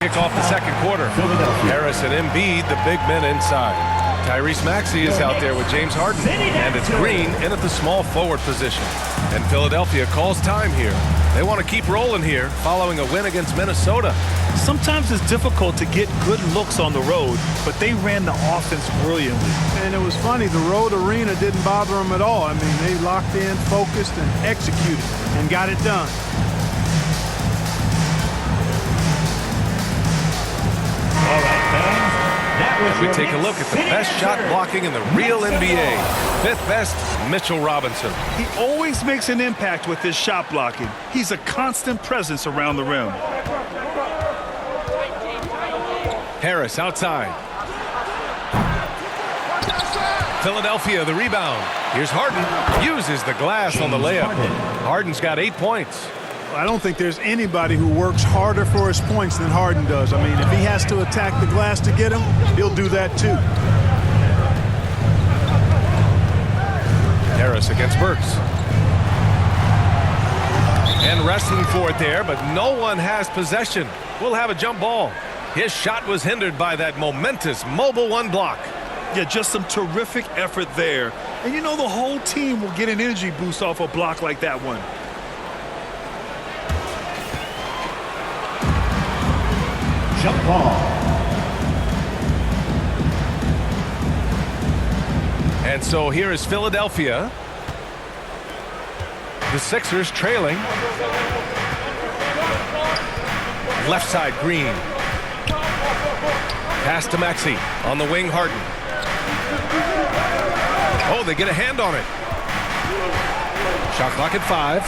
kick off the second quarter. Harris and Embiid, the big men inside. Tyrese Maxey is out there with James Harden. And it's Green in at the small forward position. And Philadelphia calls time here. They want to keep rolling here following a win against Minnesota. Sometimes it's difficult to get good looks on the road, but they ran the offense brilliantly. And it was funny, the road arena didn't bother them at all. I mean, they locked in, focused, and executed, and got it done. All right, fans. We take a look at the best shot blocking in the real NBA. Fifth best, Mitchell Robinson. He always makes an impact with his shot blocking. He's a constant presence around the rim. Harris outside. Philadelphia, the rebound. Here's Harden. Uses the glass on the layup. Harden's got 8 points. I don't think there's anybody who works harder for his points than Harden does. I mean, if he has to attack the glass to get him, he'll do that too. Harris against Burks. And wrestling for it there, but no one has possession. We'll have a jump ball. His shot was hindered by that momentous mobile one block. Yeah, just some terrific effort there. And you know the whole team will get an energy boost off a block like that one. Jump ball. And so here is Philadelphia. The Sixers trailing. Left side, Green. Pass to Maxey. On the wing, Harden. Oh, they get a hand on it. Shot clock at 5.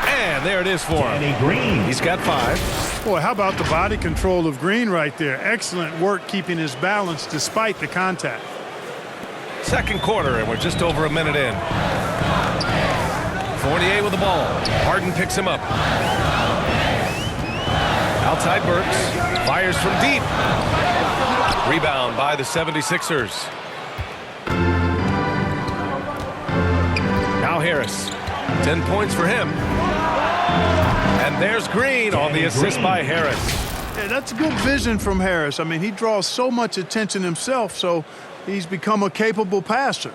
And there it is for him. Green. He's got 5. Boy, how about the body control of Green right there? Excellent work keeping his balance despite the contact. Second quarter, and we're just over a minute in. Fournier with the ball. Harden picks him up. Outside Burks. Fires from deep. Rebound by the 76ers. Now Harris. 10 points for him. And there's Green on the assist by Harris. Yeah, that's good vision from Harris. I mean, he draws so much attention himself, so he's become a capable passer.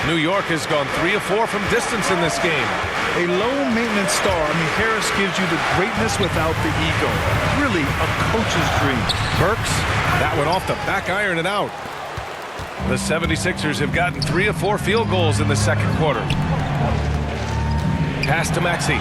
New York has gone 3 of 4 from distance in this game. A low-maintenance star. I mean, Harris gives you the greatness without the ego. Really a coach's dream. Burks, that one off the back iron and out. The 76ers have gotten 3 of 4 field goals in the second quarter. Pass to Maxey.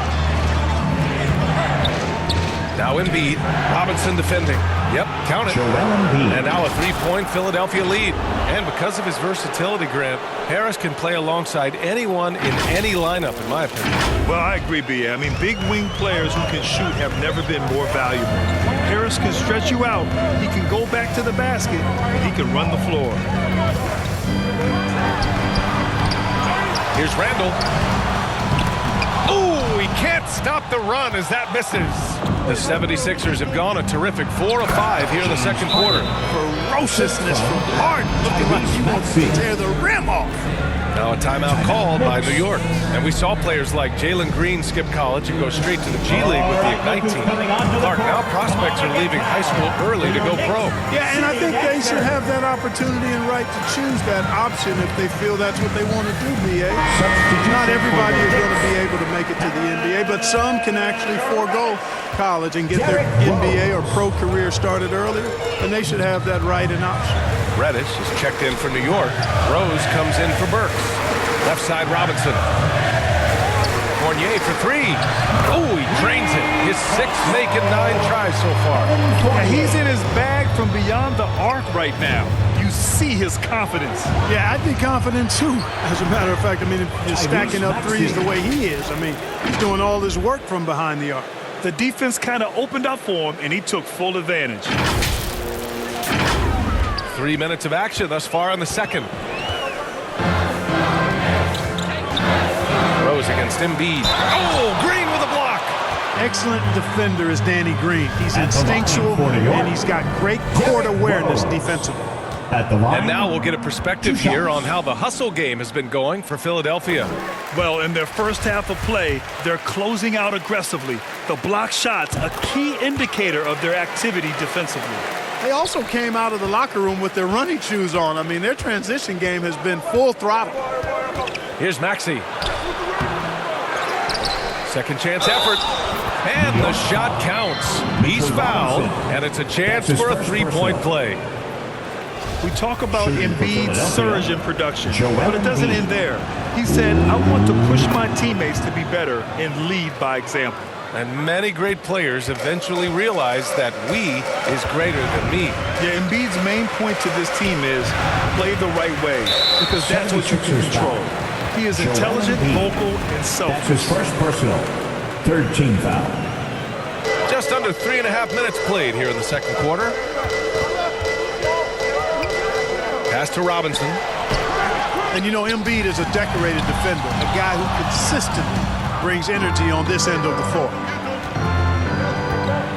Now Embiid. Robinson defending. Yep, count it. And now a 3-point Philadelphia lead. And because of his versatility, Grant, Harris can play alongside anyone in any lineup, in my opinion. Well, I agree, B.A. I mean, big wing players who can shoot have never been more valuable. Harris can stretch you out. He can go back to the basket. And he can run the floor. Here's Randall. Ooh, he can't stop the run as that misses. The 76ers have gone a terrific 4 of 5 here in the second quarter. Ferociousness from Harden. Looking like he wants to tear the rim off. Now a timeout called by New York. And we saw players like Jalen Green skip college and go straight to the G League with the Ignite team. Clark, now prospects are leaving high school early to go pro. Yeah, and I think they should have that opportunity and right to choose that option if they feel that's what they want to do, B.A. Not everybody is going to be able to make it to the NBA, but some can actually forego college and get their NBA or pro career started earlier, and they should have that right and option. Reddish is checked in for New York. Rose comes in for Burks. Left side, Robinson. Fournier for 3. Oh, he drains it. His 6th making 9 tries so far. Yeah, he's in his bag from beyond the arc right now. You see his confidence. Yeah, I'd be confident too. As a matter of fact, I mean, if you're stacking up threes the way he is, I mean, he's doing all his work from behind the arc. The defense kind of opened up for him, and he took full advantage. 3 minutes of action thus far in the second. Rose against Embiid. Oh, Green with a block. Excellent defender is Danny Green. He's instinctual, and he's got great court awareness defensively. at the line. And now we'll get a perspective here on how the hustle game has been going for Philadelphia. Well, in their first half of play, they're closing out aggressively. The block shots, a key indicator of their activity defensively. They also came out of the locker room with their running shoes on. I mean, their transition game has been full throttle. Here's Maxey. Second chance effort. And the shot counts. He's fouled, and it's a chance for a three-point play. We talk about Embiid's surge in production, but it doesn't end there. He said, I want to push my teammates to be better and lead by example. And many great players eventually realize that we is greater than me. Yeah, Embiid's main point to this team is play the right way, because that's what you can control. He is intelligent, vocal, and selfless. That's his first personal. Third team foul. Just under 3.5 minutes played here in the second quarter. Pass to Robinson. And you know, Embiid is a decorated defender, a guy who consistently brings energy on this end of the floor.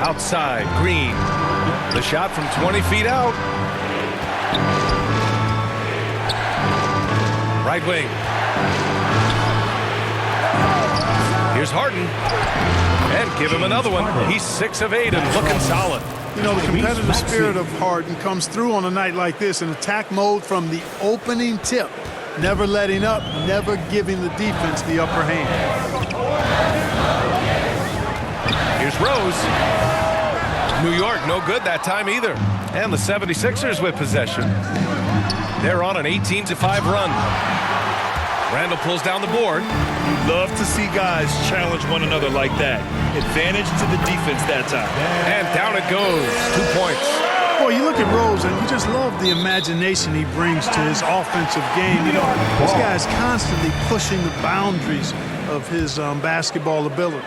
Outside, Green. The shot from 20 feet out. Right wing. Here's Harden. And give him another one. He's 6 of 8 and looking solid. You know, the competitive spirit of Harden comes through on a night like this in attack mode from the opening tip. Never letting up, never giving the defense the upper hand. Here's Rose. New York no good that time either. And the 76ers with possession. They're on an 18-5 run. Randall pulls down the board. Love to see guys challenge one another like that. Advantage to the defense that time. And down it goes. 2 points. Boy, you look at Rose, and you just love the imagination he brings to his offensive game. You know, this guy is constantly pushing the boundaries of his basketball ability.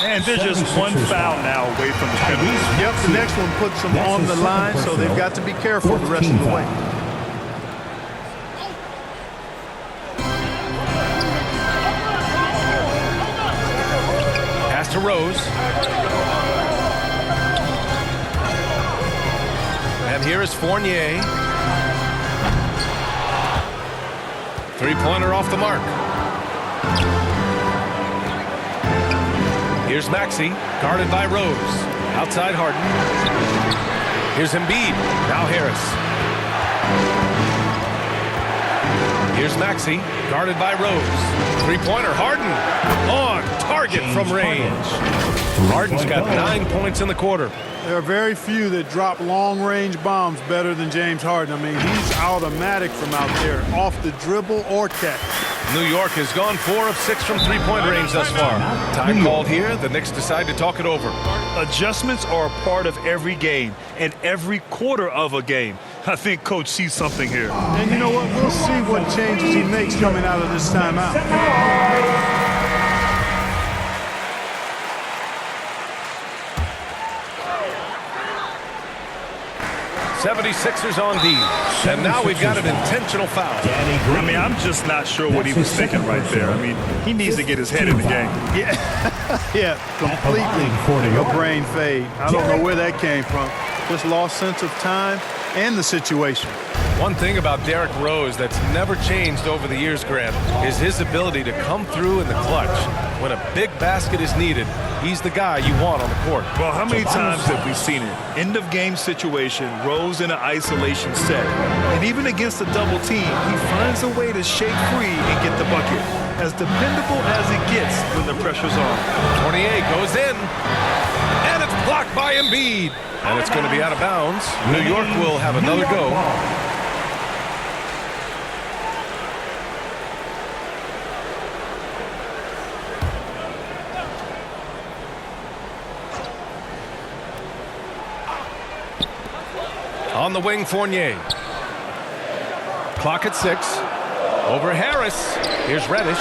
And they're just one foul now away from the penalty. Yep, the next one puts them on the line, so they've got to be careful the rest of the way. Pass to Rose. And here is Fournier. Three-pointer off the mark. Here's Maxey, guarded by Rose. Outside Harden. Here's Embiid. Now Harris. Here's Maxey, guarded by Rose. Three-pointer, Harden. On target from range. Harden's got 9 points in the quarter. There are very few that drop long-range bombs better than James Harden. I mean, he's automatic from out there, off the dribble or catch. New York has gone 4 of 6 from three-point range thus far. Time called here. The Knicks decide to talk it over. Adjustments are a part of every game and every quarter of a game. I think Coach sees something here. And you know what? We'll see what changes he makes coming out of this timeout. 76ers on D. And now we've got an intentional foul. I mean, I'm just not sure what he was thinking right there. I mean, he needs to get his head in the game. Yeah, completely a brain fade. I don't know where that came from. Just lost sense of time and the situation. One thing about Derrick Rose that's never changed over the years, Grant, is his ability to come through in the clutch. When a big basket is needed, he's the guy you want on the court. Well, how many times have we seen it? End of game situation, Rose in an isolation set. And even against a double team, he finds a way to shake free and get the bucket. As dependable as it gets when the pressure's on. 28 goes in. And it's blocked by Embiid. And it's going to be out of bounds. New York will have another go. On the wing, Fournier. Clock at 6. Over Harris. Here's Reddish.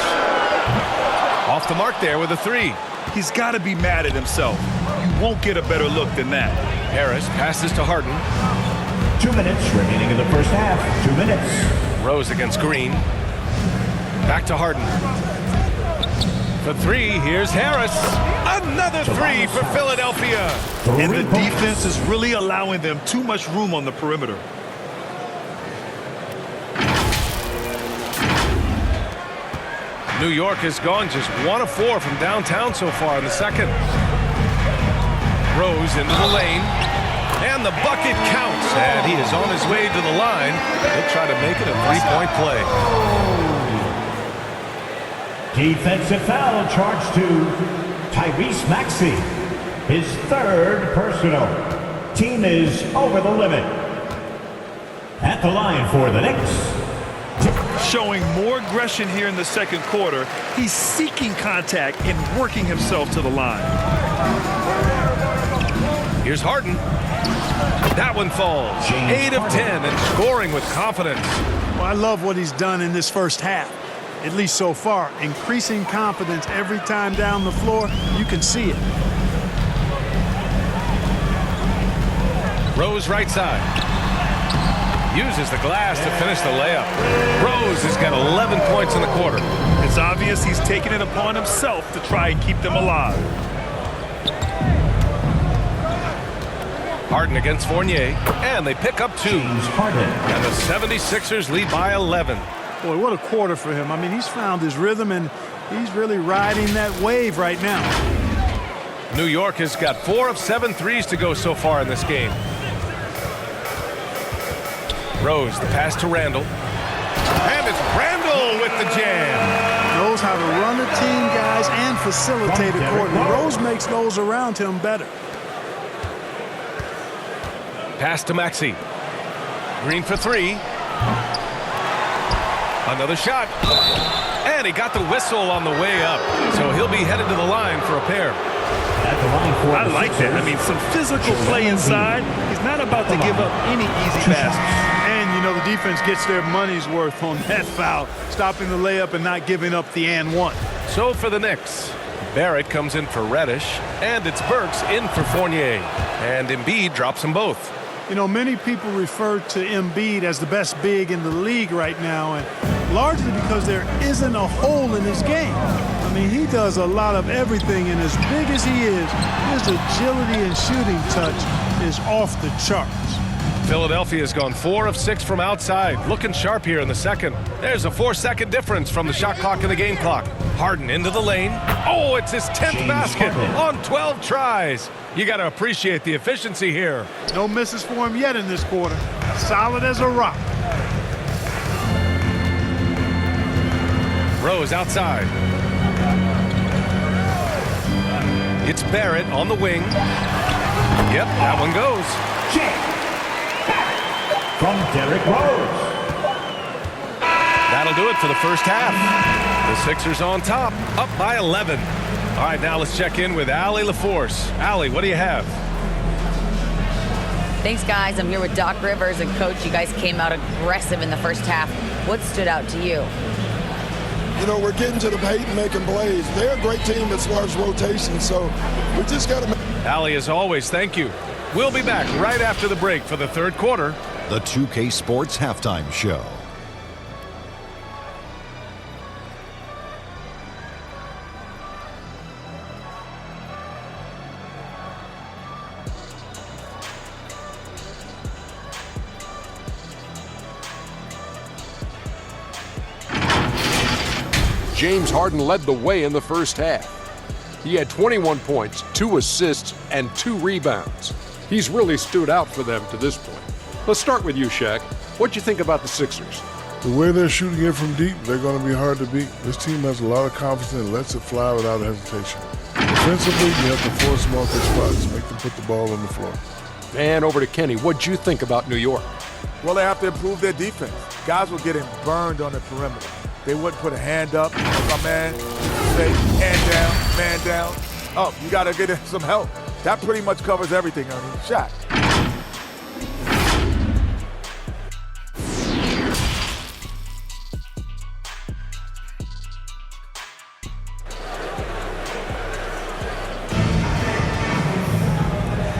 Off the mark there with a 3. He's got to be mad at himself. You won't get a better look than that. Harris passes to Harden. 2 minutes remaining in the first half. 2 minutes. Rose against Green. Back to Harden. For three, here's Harris. Another three for Philadelphia. And the defense is really allowing them too much room on the perimeter. New York has gone just 1 of 4 from downtown so far in the second. Rose into the lane. And the bucket counts. And he is on his way to the line. He'll try to make it a three-point play. Defensive foul charged to Tyrese Maxey. His third personal. Team is over the limit. At the line for the Knicks. Showing more aggression here in the second quarter. He's seeking contact and working himself to the line. Here's Harden. That one falls. 8 of 10 and scoring with confidence. Well, I love what he's done in this first half, at least so far. Increasing confidence every time down the floor. You can see it. Rose right side. Uses the glass to finish the layup. Rose has got 11 points in the quarter. It's obvious he's taking it upon himself to try and keep them alive. Harden against Fournier, and they pick up 2. Harden. And the 76ers lead by 11. Boy, what a quarter for him. I mean, he's found his rhythm, and he's really riding that wave right now. New York has got 4 of 7 threes to go so far in this game. Rose, the pass to Randall. And it's Randall with the jam. Knows how to run the team, guys, and facilitate a court. Rose makes those around him better. Pass to Maxey. Green for 3. Another shot. And he got the whistle on the way up. So he'll be headed to the line for a pair. I like that. I mean, some physical play inside. He's not about to give up any easy passes. And, you know, the defense gets their money's worth on that foul, stopping the layup and not giving up the and one. So for the Knicks, Barrett comes in for Reddish, and it's Burks in for Fournier. And Embiid drops them both. You know, many people refer to Embiid as the best big in the league right now, and largely because there isn't a hole in his game. I mean, he does a lot of everything, and as big as he is, his agility and shooting touch is off the charts. Philadelphia has gone 4 of 6 from outside. Looking sharp here in the second. There's a 4-second difference from the shot clock and the game clock. Harden into the lane. Oh, it's his 10th basket on 12 tries. You got to appreciate the efficiency here. No misses for him yet in this quarter. Solid as a rock. Rose outside. It's Barrett on the wing. Yep, that one goes. From Derrick Rose. That'll do it for the first half. The Sixers on top, up by 11. All right, now let's check in with Allie LaForce. Allie, what do you have? Thanks, guys. I'm here with Doc Rivers. And, Coach, you guys came out aggressive in the first half. What stood out to you? You know, we're getting to the paint and making plays. They're a great team as far as rotation, so we just got to make... Allie, as always, thank you. We'll be back right after the break for the third quarter. The 2K Sports Halftime Show. James Harden led the way in the first half. He had 21 points, 2 assists, and 2 rebounds. He's really stood out for them to this point. Let's start with you, Shaq. What'd you think about the Sixers? The way they're shooting it from deep, they're going to be hard to beat. This team has a lot of confidence and lets it fly without hesitation. Defensively, you have to force them off their spots, make them put the ball on the floor. And over to Kenny. What'd you think about New York? Well, they have to improve their defense. Guys were getting burned on the perimeter. They wouldn't put a hand up. If my man say, hand down, man down. Oh, you got to get some help. That pretty much covers everything, Ernie. Shot.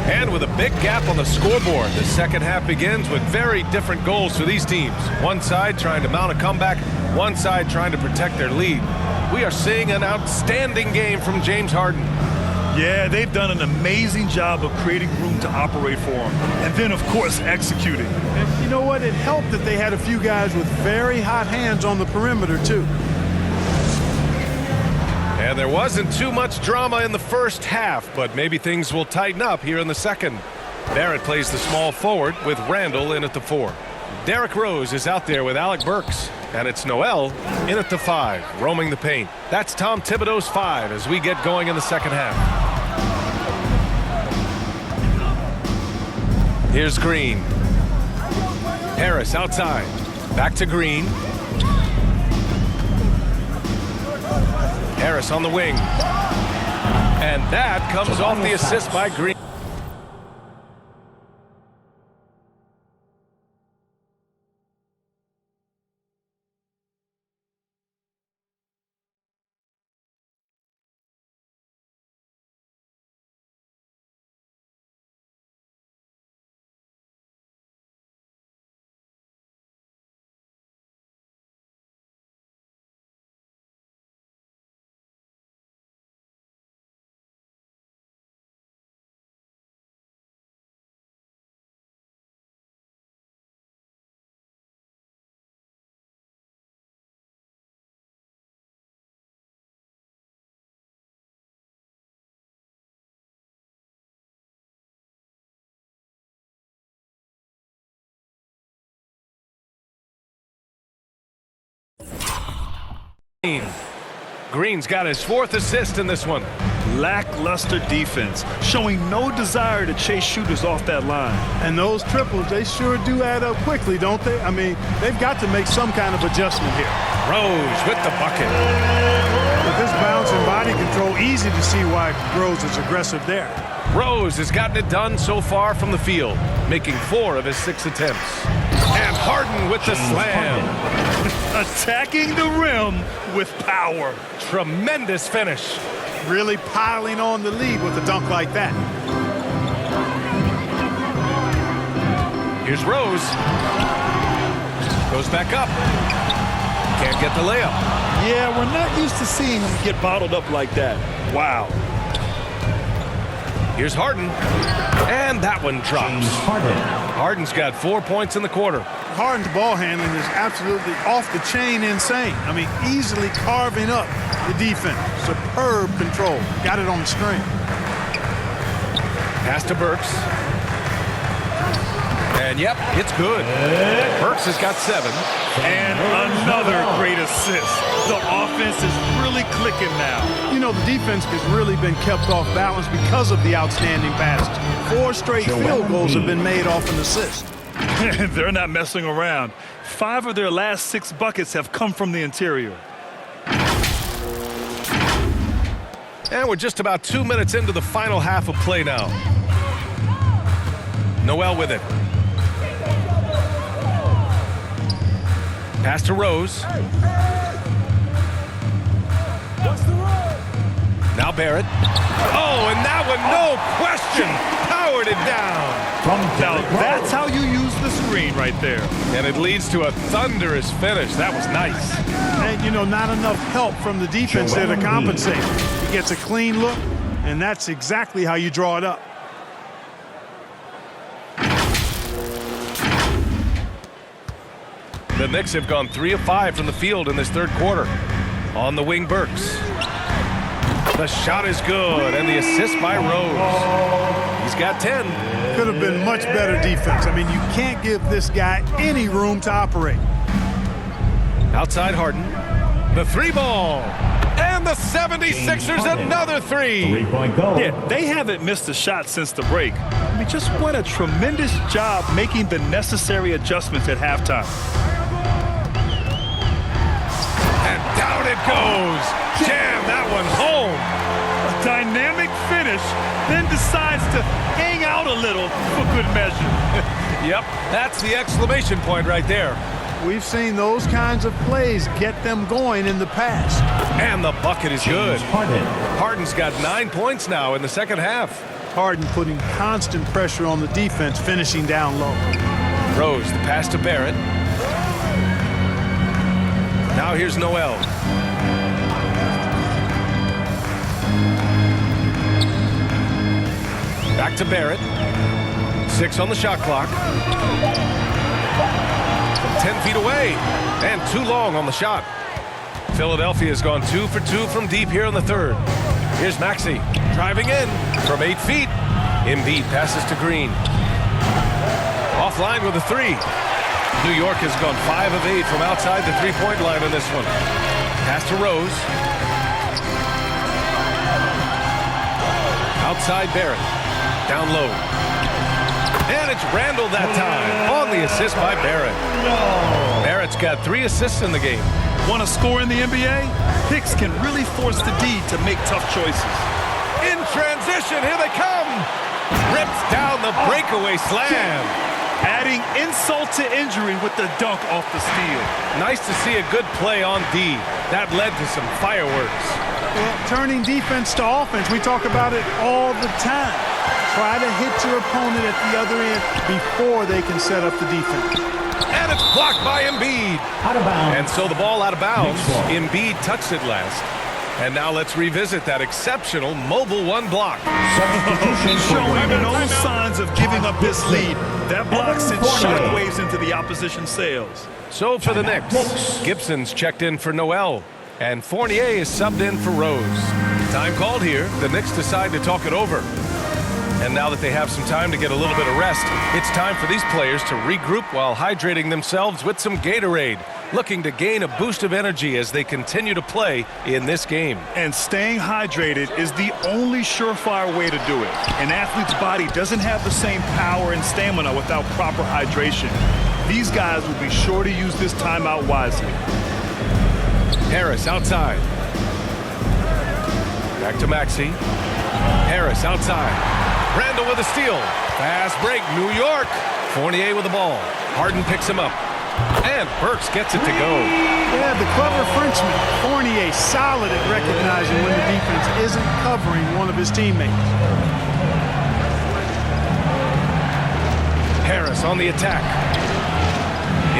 And with a big gap on the scoreboard, the second half begins with very different goals for these teams. One side trying to mount a comeback, one side trying to protect their lead. we are seeing an outstanding game from James Harden. Yeah, they've done an amazing job of creating room to operate for him. And then, of course, executing. And you know what? It helped that they had a few guys with very hot hands on the perimeter, too. And there wasn't too much drama in the first half, but maybe things will tighten up here in the second. Barrett plays the small forward with Randall in at the 4. Derrick Rose is out there with Alec Burks. And it's Noel in at the 5, roaming the paint. That's Tom Thibodeau's 5 as we get going in the second half. Here's Green. Harris outside. Back to Green. Harris on the wing. And that comes off the assist by Green. Green's got his 4th assist in this one. Lackluster defense, showing no desire to chase shooters off that line. And those triples, they sure do add up quickly, don't they? I mean, they've got to make some kind of adjustment here. Rose with the bucket. With this bounce and body control, easy to see why Rose is aggressive there. Rose has gotten it done so far from the field, making 4 of his 6 attempts. And Harden with the slam. Attacking the rim with power. Tremendous finish. Really piling on the lead with a dunk like that. Here's Rose. Goes back up. Can't get the layup. Yeah, we're not used to seeing him get bottled up like that. Wow. Here's Harden. And that one drops. Harden's got 4 points in the quarter. Harden's ball handling is absolutely off the chain insane. I mean, easily carving up the defense. Superb control. Got it on the string. Pass to Burks. And yep, it's good. Burks has got 7. And another great assist. The offense is really clicking now. You know, the defense has really been kept off balance because of the outstanding passes. 4 straight field goals have been made off an assist. They're not messing around. 5 of their last 6 buckets have come from the interior. And we're just about 2 minutes into the final half of play now. Noel with it. Pass to Rose. Now Barrett. Oh, and that one, no question, powered it down. Now that's how you use the screen right there. And it leads to a thunderous finish. That was nice. And, you know, not enough help from the defense there to compensate. He gets a clean look, and that's exactly how you draw it up. The Knicks have gone 3 of 5 from the field in this third quarter. On the wing, Burks. The shot is good, and the assist by Rose. He's got 10. Could have been much better defense. I mean, you can't give this guy any room to operate. Outside Harden. The 3 ball. And the 76ers another 3. 3-point goal. Yeah, they haven't missed a shot since the break. I mean, just what a tremendous job making the necessary adjustments at halftime. And down it goes. Jam that one home. A dynamic finish, then decides to hang out a little for good measure. Yep, that's the exclamation point right there. We've seen those kinds of plays get them going in the past. And the bucket is good. Harden's got 9 points now in the second half. Harden putting constant pressure on the defense, finishing down low. Rose, the pass to Barrett. Now here's Noel. Back to Barrett. 6 on the shot clock. From 10 feet away. And too long on the shot. Philadelphia has gone 2 for 2 from deep here in the third. Here's Maxey driving in from 8 feet. Embiid passes to Green. Offline with a 3. New York has gone 5 of 8 from outside the three-point line in this one. Pass to Rose. Outside Barrett. Down low. And it's Randall that time on the assist by Barrett. Barrett's got 3 assists in the game. Want to score in the NBA? Picks can really force the D to make tough choices. In transition, here they come. Rips down the breakaway slam. Adding insult to injury with the dunk off the steal. Nice to see a good play on D. That led to some fireworks. Well, turning defense to offense, we talk about it all the time. Try to hit your opponent at the other end before they can set up the defense. And it's blocked by Embiid. Out of bounds. And so the ball out of bounds. Embiid touched it last. And now let's revisit that exceptional mobile 1 block. Showing no signs of giving up this lead. That block sent shockwaves into the opposition sails. So for the Knicks, Gibson's checked in for Noel. And Fournier is subbed in for Rose. Time called here. The Knicks decide to talk it over. And now that they have some time to get a little bit of rest, it's time for these players to regroup while hydrating themselves with some Gatorade, looking to gain a boost of energy as they continue to play in this game. And staying hydrated is the only surefire way to do it. An athlete's body doesn't have the same power and stamina without proper hydration. These guys will be sure to use this timeout wisely. Harris outside. Back to Maxey. Harris outside. Randall with a steal. Fast break, New York. Fournier with the ball. Harden picks him up. And Burks gets it to go. Yeah, the clever Frenchman. Fournier solid at recognizing when the defense isn't covering one of his teammates. Harris on the attack.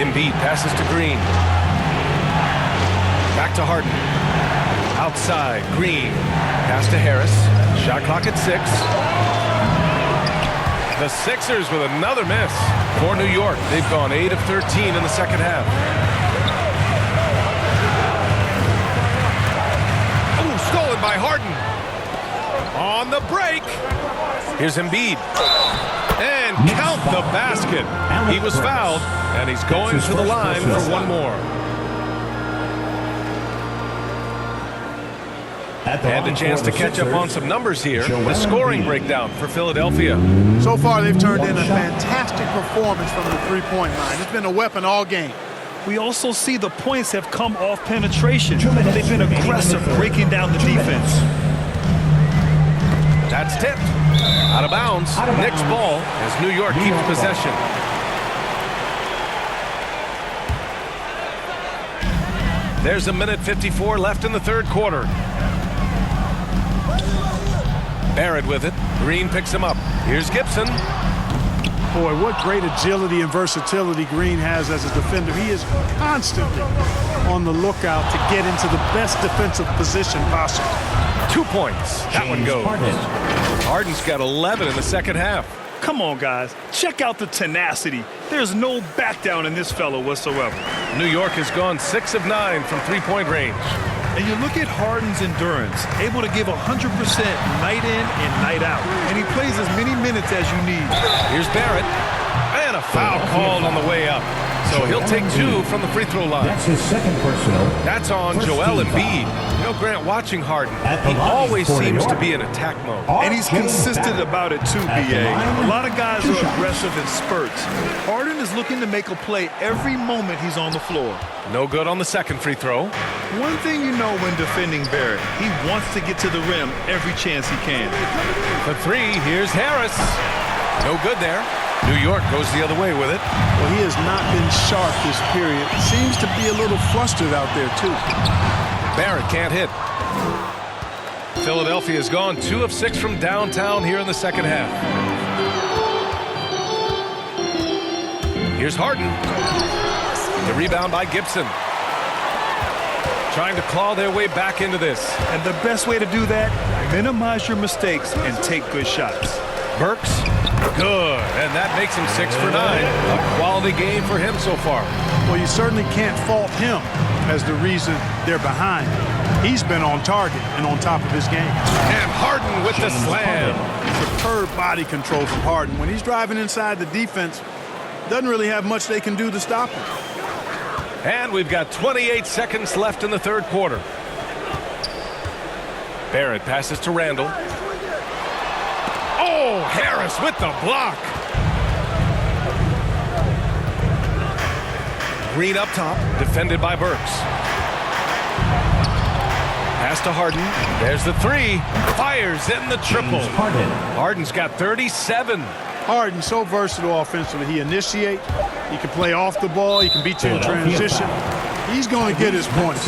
Embiid passes to Green. Back to Harden. Outside, Green. Pass to Harris. Shot clock at 6. The Sixers with another miss. For New York, they've gone 8 of 13 in the second half. Ooh, stolen by Harden. On the break. Here's Embiid. And count the basket. He was fouled, and he's going to the line for one more. And a chance to catch up on some numbers here. The scoring breakdown for Philadelphia. So far, they've turned in a fantastic performance from the three-point line. It's been a weapon all game. We also see the points have come off penetration. They've been aggressive breaking down the defense. That's tipped. Out of bounds. Knicks ball as New York keeps possession. There's a minute 54 left in the third quarter. Barrett with it. Green picks him up. Here's Gibson. Boy, what great agility and versatility Green has as a defender. He is constantly on the lookout to get into the best defensive position possible. 2 points. That one goes. Harden's got 11 in the second half. Come on, guys. Check out the tenacity. There's no back down in this fellow whatsoever. New York has gone 6 of 9 from three-point range. And you look at Harden's endurance, able to give 100% night in and night out. And he plays as many minutes as you need. Here's Barrett. And a foul called on the way up. So he'll take 2 from the free throw line. That's his second personal. That's on Joel Embiid. You know, Grant, watching Harden, he always seems to be in attack mode. And he's consistent about it too, B.A. A lot of guys are aggressive in spurts. Harden is looking to make a play every moment he's on the floor. No good on the second free throw. One thing you know when defending Barrett, he wants to get to the rim every chance he can. For 3, here's Harris. No good there. New York goes the other way with it. Well, he has not been sharp this period. Seems to be a little flustered out there, too. Barrett can't hit. Philadelphia has gone 2 of 6 from downtown here in the second half. Here's Harden. The rebound by Gibson. Trying to claw their way back into this. And the best way to do that, minimize your mistakes and take good shots. Burks, good, and that makes him 6 for 9. A quality game for him so far. Well, you certainly can't fault him as the reason they're behind. He's been on target and on top of his game. And Harden with the slam. Superb body control from Harden. When he's driving inside the defense, doesn't really have much they can do to stop him. And we've got 28 seconds left in the third quarter. Barrett passes to Randall. Oh, Harris with the block. Green up top, defended by Burks. Pass to Harden. There's the three. Fires in the triple. Harden's got 37. Harden so versatile offensively. He initiates. He can play off the ball. He can beat you in transition. He's going to get his points.